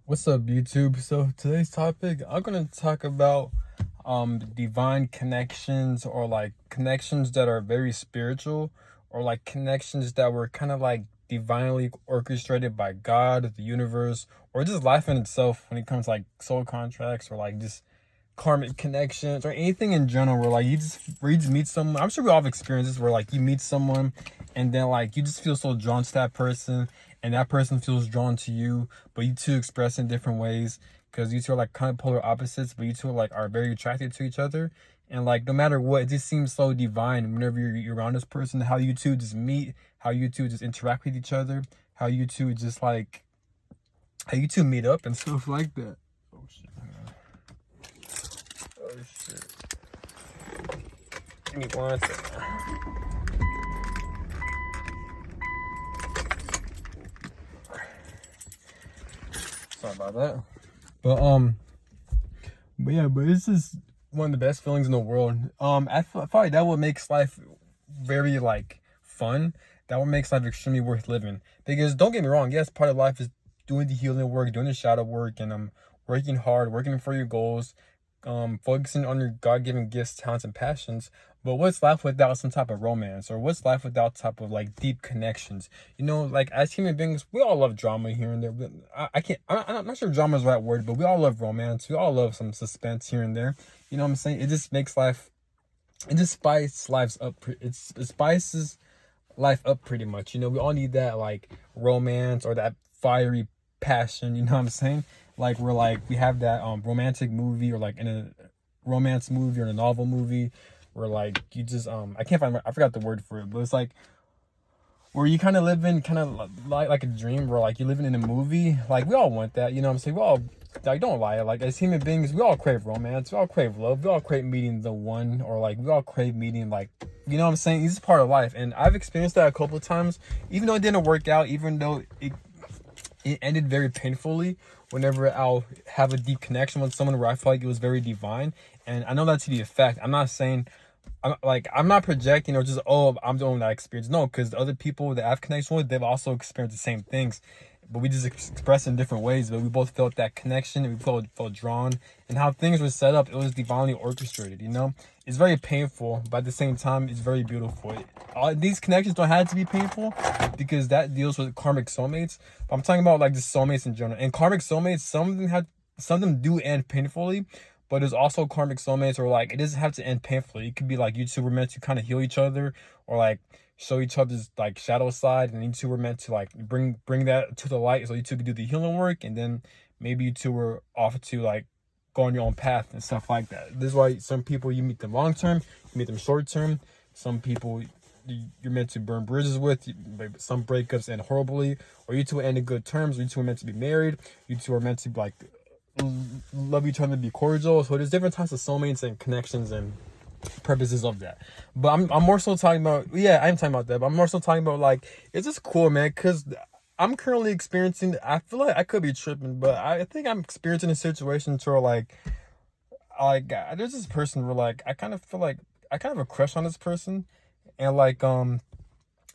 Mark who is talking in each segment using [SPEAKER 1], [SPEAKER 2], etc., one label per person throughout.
[SPEAKER 1] What's up, YouTube? So today's topic, I'm gonna talk about divine connections, or like connections that are very spiritual, or like connections that were kind of like divinely orchestrated by God, the universe, or just life in itself when it comes to like soul contracts, or like just karmic connections, or anything in general where like you just meet someone. I'm sure we all have experiences where like you meet someone and then like you just feel so drawn to that person, and that person feels drawn to you, but you two express in different ways because you two are like kind of polar opposites, but you two are very attracted to each other. And like no matter what, it just seems so divine whenever you're around this person, how you two just meet, how you two just interact with each other, how you two just like how you two meet up and stuff like that. Oh shit. Oh shit. Give me one second. Sorry about that. But but it's just one of the best feelings in the world. I feel like that what makes life very like fun. That what makes life extremely worth living. Because don't get me wrong, yes, part of life is doing the healing work, doing the shadow work, and working hard, working for your goals, focusing on your God-given gifts, talents, and passions. But what's life without some type of romance, or what's life without type of like deep connections? Like as human beings, we all love drama here and there. But I can't. I'm not sure drama is the right word, but we all love romance. We all love some suspense here and there. You know what I'm saying? It just makes life. It just spices lives up. It spices life up pretty much. We all need that like romance or that fiery passion. You know what I'm saying? Like we have that romantic movie, or like in a romance movie or in a novel movie where like you just I forgot the word for it, but it's like where you kind of live in kind of like a dream, where like you're living in a movie. Like we all want that. You know what I'm saying? We all, like, don't lie, like as human beings we all crave romance, we all crave love, we all crave meeting the one, or like we all crave meeting, like, you know what I'm saying? This is part of life, and I've experienced that a couple of times, even though it didn't work out, even though it ended very painfully. Whenever I'll have a deep connection with someone where I feel like it was very divine, and I know that to be a fact. I'm not saying, I'm not projecting or just, oh, I'm the only that experience. No, because the other people that I've connection with, they've also experienced the same things, but we just express in different ways. But we both felt that connection, and we felt drawn, and how things were set up, it was divinely orchestrated. It's very painful, but at the same time, it's very beautiful. All these connections don't have to be painful, because that deals with karmic soulmates. But I'm talking about like just soulmates in general. And karmic soulmates, some of them do end painfully, but there's also karmic soulmates where like it doesn't have to end painfully. It could be like you two were meant to kind of heal each other, or like show each other's like shadow side, and you two were meant to like bring that to the light, so you two could do the healing work, and then maybe you two were off to like go on your own path and stuff like that. This is why some people you meet them long term, you meet them short term. Some people you're meant to burn bridges with. Some breakups end horribly, or you two end in good terms. Or you two are meant to be married. You two are meant to like love each other, be cordial. So there's different types of soulmates and connections and purposes of that. But I'm more so talking about, yeah, I'm talking about that, but I'm more so talking about like, it's just cool, man, because I'm currently experiencing, I feel like I could be tripping, but I think I'm experiencing a situation where there's this person where like I kind of feel like I kind of have a crush on this person, and like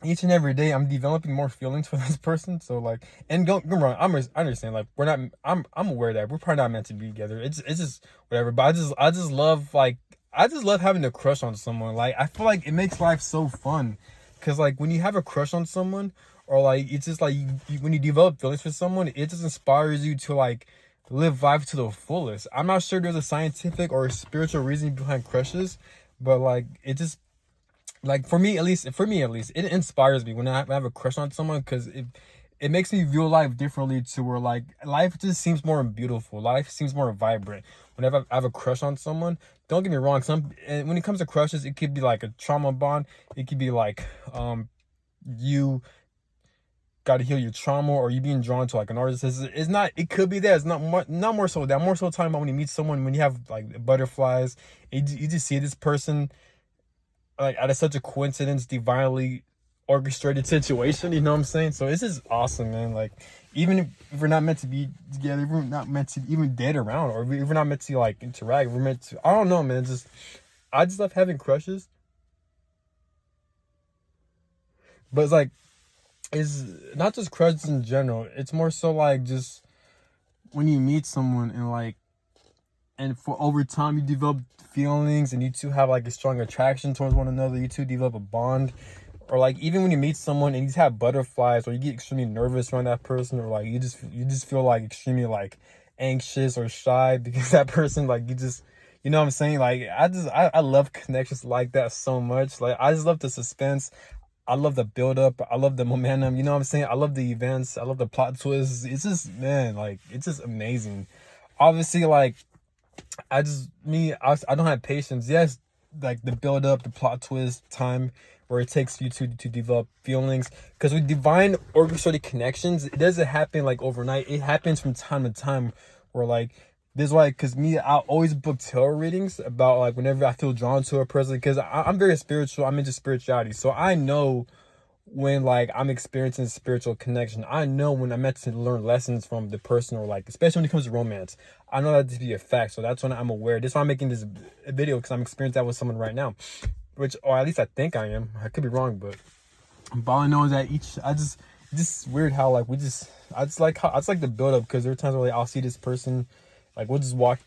[SPEAKER 1] each and every day I'm developing more feelings for this person. So like, and don't get me wrong, I understand, like we're not, I'm aware that we're probably not meant to be together. It's just whatever. But I just love having a crush on someone. Like I feel like it makes life so fun, because like when you have a crush on someone, or like it's just like when you develop feelings for someone, it just inspires you to like live life to the fullest. I'm not sure there's a scientific or a spiritual reason behind crushes, but like it just, like for me at least, it inspires me when I have a crush on someone, because it makes me view life differently, to where like life just seems more beautiful, life seems more vibrant whenever I have a crush on someone. Don't get me wrong, and when it comes to crushes, it could be like a trauma bond. It could be like you got to heal your trauma, or you being drawn to like an artist. It's not, it could be that. It's not more so that. More so talking about when you meet someone, when you have like butterflies, you just see this person like out of such a coincidence, divinely orchestrated situation. You know what I'm saying? So it's just awesome, man. Like, even if we're not meant to be together, if we're not meant to even date around, or if we're not meant to like interact, we're meant to, I don't know, man. I just love having crushes. But it's like, it's not just crushes in general. It's more so like just when you meet someone and like, and for over time you develop feelings and you two have like a strong attraction towards one another, you two develop a bond, or like even when you meet someone and you just have butterflies, or you get extremely nervous around that person, or like you just feel like extremely like anxious or shy because that person, like, you know what I'm saying? Like I love connections like that so much. Like I just love the suspense. I love the build up. I love the momentum. You know what I'm saying? I love the events. I love the plot twists. It's just, man, like, it's just amazing. Obviously, like, I don't have patience. Yes, like the build up, the plot twist, time where it takes you to develop feelings. Because with divine orchestrated connections, it doesn't happen like overnight. It happens from time to time. Where like this is why, because me, I always book tarot readings about like whenever I feel drawn to a person. Because I'm very spiritual. I'm into spirituality, so I know when like I'm experiencing spiritual connection. I know when I'm meant to learn lessons from the person, or like especially when it comes to romance. I know that to be a fact, so that's when I'm aware. This is why I'm making this video, because I'm experiencing that with someone right now, which, or at least I think I am. I could be wrong, but all I know is that it's just weird how like I just like the build up, because there are times where like, I'll see this person, like we'll just walk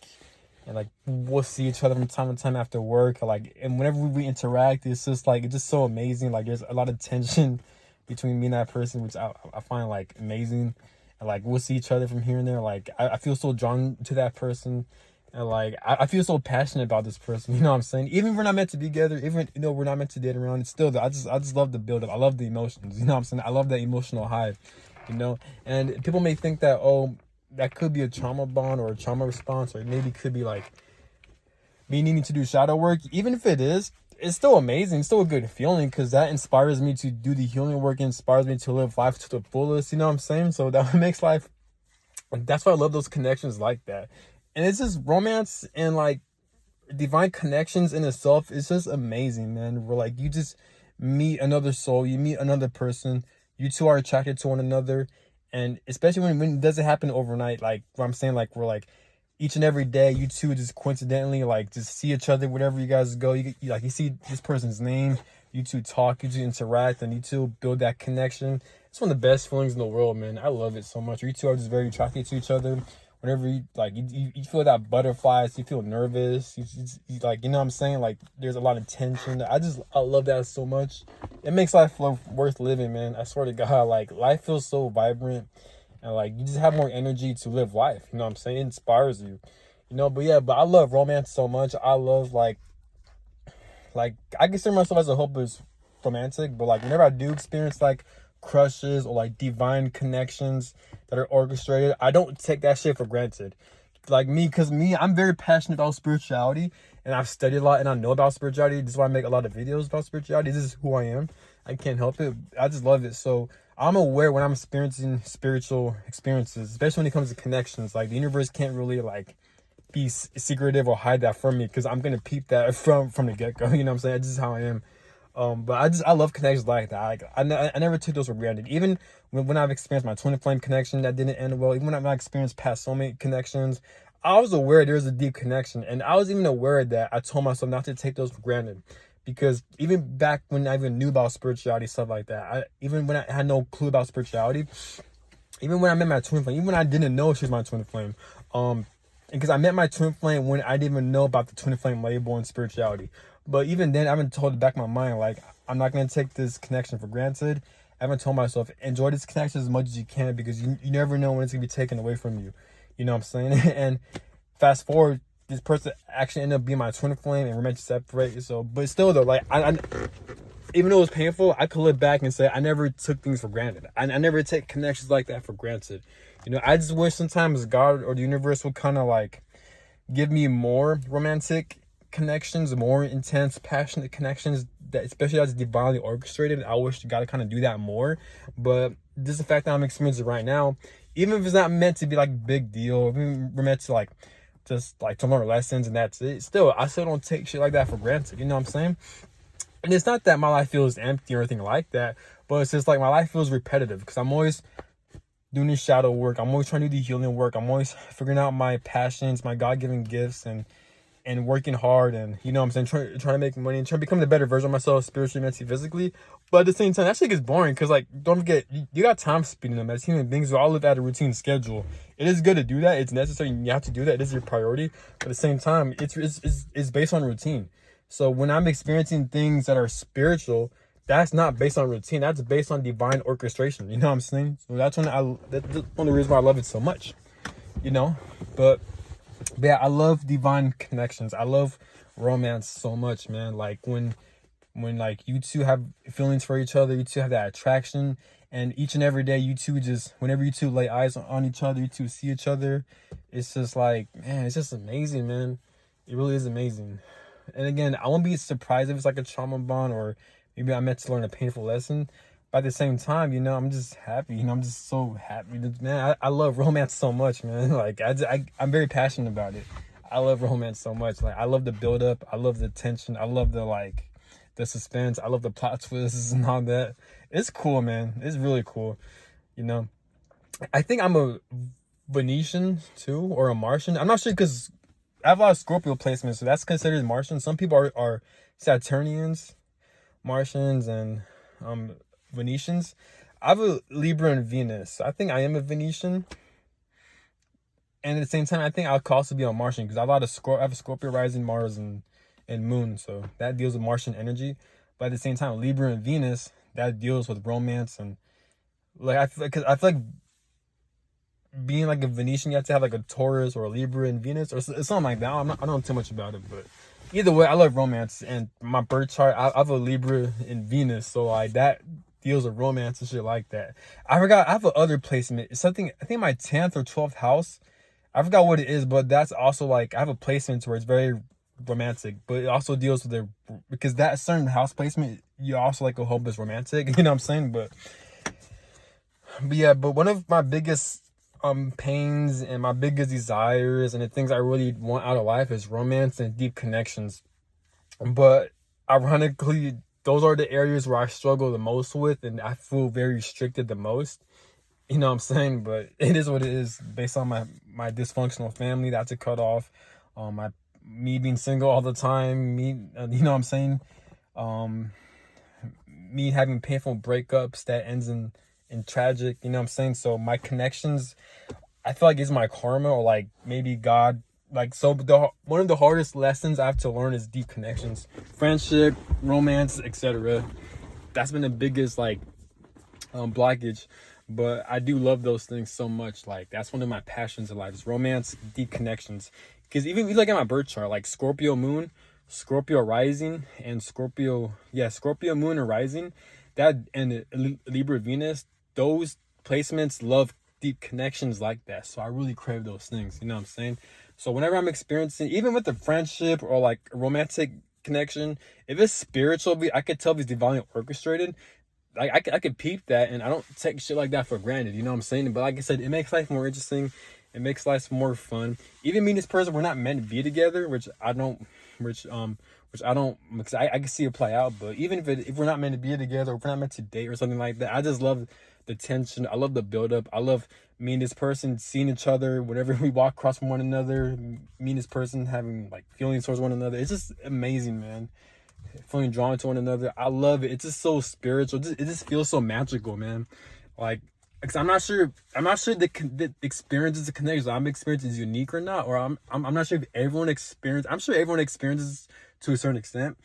[SPEAKER 1] and like we'll see each other from time to time after work, like, and whenever we interact, it's just like, it's just so amazing. Like there's a lot of tension between me and that person, which I find like amazing. And like we'll see each other from here and there. Like I feel so drawn to that person, and like I feel so passionate about this person. You know what I'm saying? Even if we're not meant to be together, even we're not meant to date around, it's still I just love the build up. I love the emotions. You know what I'm saying? I love that emotional high. And people may think that, oh, that could be a trauma bond or a trauma response, or maybe could be like me needing to do shadow work. Even if it is, it's still amazing. It's still a good feeling, because that inspires me to do the healing work, inspires me to live life to the fullest. You know what I'm saying? So that makes life, that's why I love those connections like that. And it's just romance and like divine connections in itself. It's just amazing, man. We're like, you just meet another soul, you meet another person, you two are attracted to one another. And especially when it doesn't happen overnight, like what I'm saying, like we're like each and every day, you two just coincidentally like just see each other wherever you guys go. You see this person's name, you two talk, you two interact, and you two build that connection. It's one of the best feelings in the world, man. I love it so much. You two are just very attracted to each other. Whenever you like, you feel that butterflies, you feel nervous, you like, you know what I'm saying? Like there's a lot of tension. I love that so much. It makes life worth living, man. I swear to God, like life feels so vibrant, and like you just have more energy to live life. You know what I'm saying? It inspires you, but yeah, but I love romance so much. I love like I consider myself as a hopeless romantic, but like whenever I do experience like crushes or like divine connections that are orchestrated, I don't take that shit for granted. Like me, because I'm very passionate about spirituality, and I've studied a lot, and I know about spirituality. This is why I make a lot of videos about spirituality. This is who I am. I can't help it. I just love it. So I'm aware when I'm experiencing spiritual experiences, especially when it comes to connections. Like the universe can't really like be secretive or hide that from me, because I'm gonna peep that from the get-go. You know what I'm saying? This is how I am. But I love connections like that. Like I never took those for granted. Even when I've experienced my twin flame connection that didn't end well, even when I've experienced past soulmate connections, I was aware there's a deep connection, and I was even aware that I told myself not to take those for granted, because even back when I even knew about spirituality, stuff like that, even when I had no clue about spirituality, even when I met my twin flame, even when I didn't know she was my twin flame, because I met my twin flame when I didn't even know about the twin flame label and spirituality. But even then, I've been told in the back of my mind, like, I'm not going to take this connection for granted. I haven't told myself, enjoy this connection as much as you can, because you never know when it's going to be taken away from you. You know what I'm saying? And fast forward, this person actually ended up being my twin flame, and we're meant to separate. So, but still though, like, I even though it was painful, I could look back and say I never took things for granted. I never take connections like that for granted. I just wish sometimes God or the universe would kind of like give me more romantic connections, more intense, passionate connections, that especially as divinely orchestrated. I wish God would kind of do that more. But this is the fact that I'm experiencing right now. Even if it's not meant to be like a big deal, even we're meant to like just like to learn lessons and that's it. I still don't take shit like that for granted. You know what I'm saying? And it's not that my life feels empty or anything like that, but it's just like my life feels repetitive, because I'm always doing this shadow work. I'm always trying to do the healing work. I'm always figuring out my passions, my God-given gifts, and and working hard, and you know what I'm saying, trying to make money and trying to become the better version of myself spiritually, mentally, physically. But at the same time, that shit gets boring because, like, don't forget, you got time speeding them. As human beings, we all live at a routine schedule. It is good to do that. It's necessary. You have to do that. It is your priority. But at the same time, it's based on routine. So when I'm experiencing things that are spiritual, that's not based on routine. That's based on divine orchestration. You know what I'm saying? So that's that's one of the reasons why I love it so much. You know, but yeah, I love divine connections. I love romance so much, man. Like when like you two have feelings for each other, you two have that attraction, and each and every day you two just, whenever you two lay eyes on each other, you two see each other, it's just like, man, it's just amazing, man. It really is amazing. And again, I won't be surprised if it's like a trauma bond, or maybe I meant to learn a painful lesson. But at the same time, you know, I'm just happy. You know, I'm just so happy. Man, I love romance so much, man. Like, I'm very passionate about it. I love romance so much. Like, I love the build up. I love the tension. I love the suspense. I love the plot twists and all that. It's cool, man. It's really cool. You know, I think I'm a Venetian too, or a Martian. I'm not sure because I have a lot of Scorpio placements, so that's considered Martian. Some people are Saturnians, Martians, and Venetians. I have a Libra and Venus. So I think I am a Venetian. And at the same time, I think I could also be a Martian because I have a lot of I have a Scorpio rising, Mars, and Moon. So that deals with Martian energy. But at the same time, Libra and Venus, that deals with romance. And like cause I feel like being like a Venetian, you have to have like a Taurus or a Libra and Venus or something like that. I don't know too much about it, but either way, I love romance. And my birth chart, I have a Libra in Venus, so like that deals with romance and shit like that. I forgot, I have a other placement. It's something, I think my 10th or 12th house. I forgot what it is, but that's also like, I have a placement where it's very romantic, but it also deals with the, because that certain house placement, you also like a hope is romantic, you know what I'm saying? But yeah, but one of my biggest pains and my biggest desires and the things I really want out of life is romance and deep connections. But ironically, those are the areas where I struggle the most with, and I feel very restricted the most. You know what I'm saying? But it is what it is based on my dysfunctional family that's a cutoff. Me being single all the time, you know what I'm saying? Me having painful breakups that ends in tragic, you know what I'm saying? So my connections, I feel like it's my karma, or like maybe God. Like, so one of the hardest lessons I have to learn is deep connections, friendship, romance, etc. That's been the biggest like blockage. But I do love those things so much. Like, that's one of my passions in life is romance, deep connections. Because even if you look at my birth chart, like Scorpio moon, Scorpio rising, and Scorpio moon and rising, that and Libra Venus, those placements love deep connections like that. So I really crave those things, you know what I'm saying? So whenever I'm experiencing, even with a friendship or like a romantic connection, if it's spiritual, I could tell if it's divinely orchestrated. Like, I could peep that, and I don't take shit like that for granted, you know what I'm saying? But like I said, it makes life more interesting. It makes life more fun. Even me and this person, we're not meant to be together, because I don't, because I can see it play out. But even if we're not meant to be together, or if we're not meant to date or something like that, I just love the tension. I love the build up. I love me and this person seeing each other whenever we walk across from one another. Me and this person having like feelings towards one another. It's just amazing, man. Feeling drawn to one another. I love it. It's just so spiritual. It just feels so magical, man. Like, because I'm not sure the experiences, the connections I'm experiencing is unique or not, or I'm not sure if everyone experiences. I'm sure everyone experiences to a certain extent,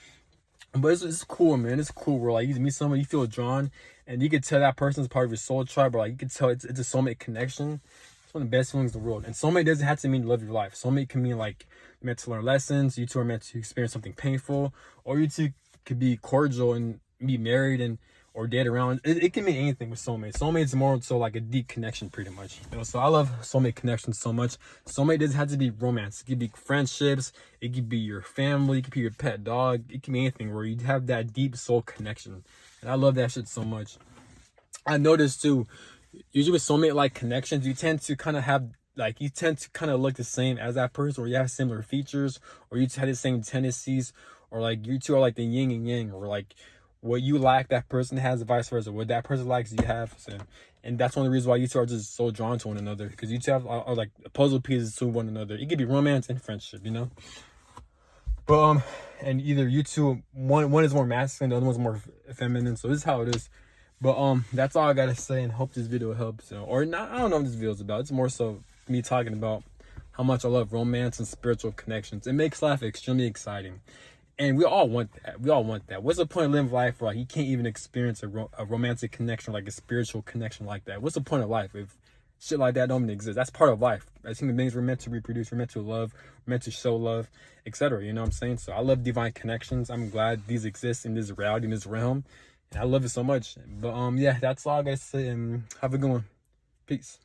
[SPEAKER 1] but it's cool, man. It's cool where like you meet someone, you feel drawn, and you can tell that person's part of your soul tribe, or like you can tell it's a soulmate connection. It's one of the best feelings in the world. And soulmate doesn't have to mean love your life. Soulmate can mean like meant to learn lessons. You two are meant to experience something painful, or you two could be cordial and be married and or date around. It can mean anything with soulmate. Soulmate's more so like a deep connection, pretty much. You know, so I love soulmate connections so much. Soulmate doesn't have to be romance. It could be friendships. It could be your family. It could be your pet dog. It can be anything where you have that deep soul connection. And I love that shit so much. I noticed too, usually with soulmate like connections, you tend to kind of look the same as that person, or you have similar features, or you have the same tendencies, or like you two are like the yin and yang, or like what you lack that person has, vice versa. What that person likes you have. So, and that's one of the reasons why you two are just so drawn to one another, because you two are like puzzle pieces to one another. It could be romance and friendship, you know. But and either you two, one is more masculine, the other one's more feminine. So this is how it is. But that's all I gotta say, and hope this video helps. Or not, I don't know what this video is about. It's more so me talking about how much I love romance and spiritual connections. It makes life extremely exciting. And we all want that. We all want that. What's the point of living life where like, you can't even experience a romantic connection, like a spiritual connection like that? What's the point of life if shit like that don't even exist? That's part of life. As human beings, we're meant to reproduce, we're meant to love, we're meant to show love, etc. You know what I'm saying? So I love divine connections. I'm glad these exist in this reality, in this realm. And I love it so much. But yeah, that's all I gotta say, and have a good one. Peace.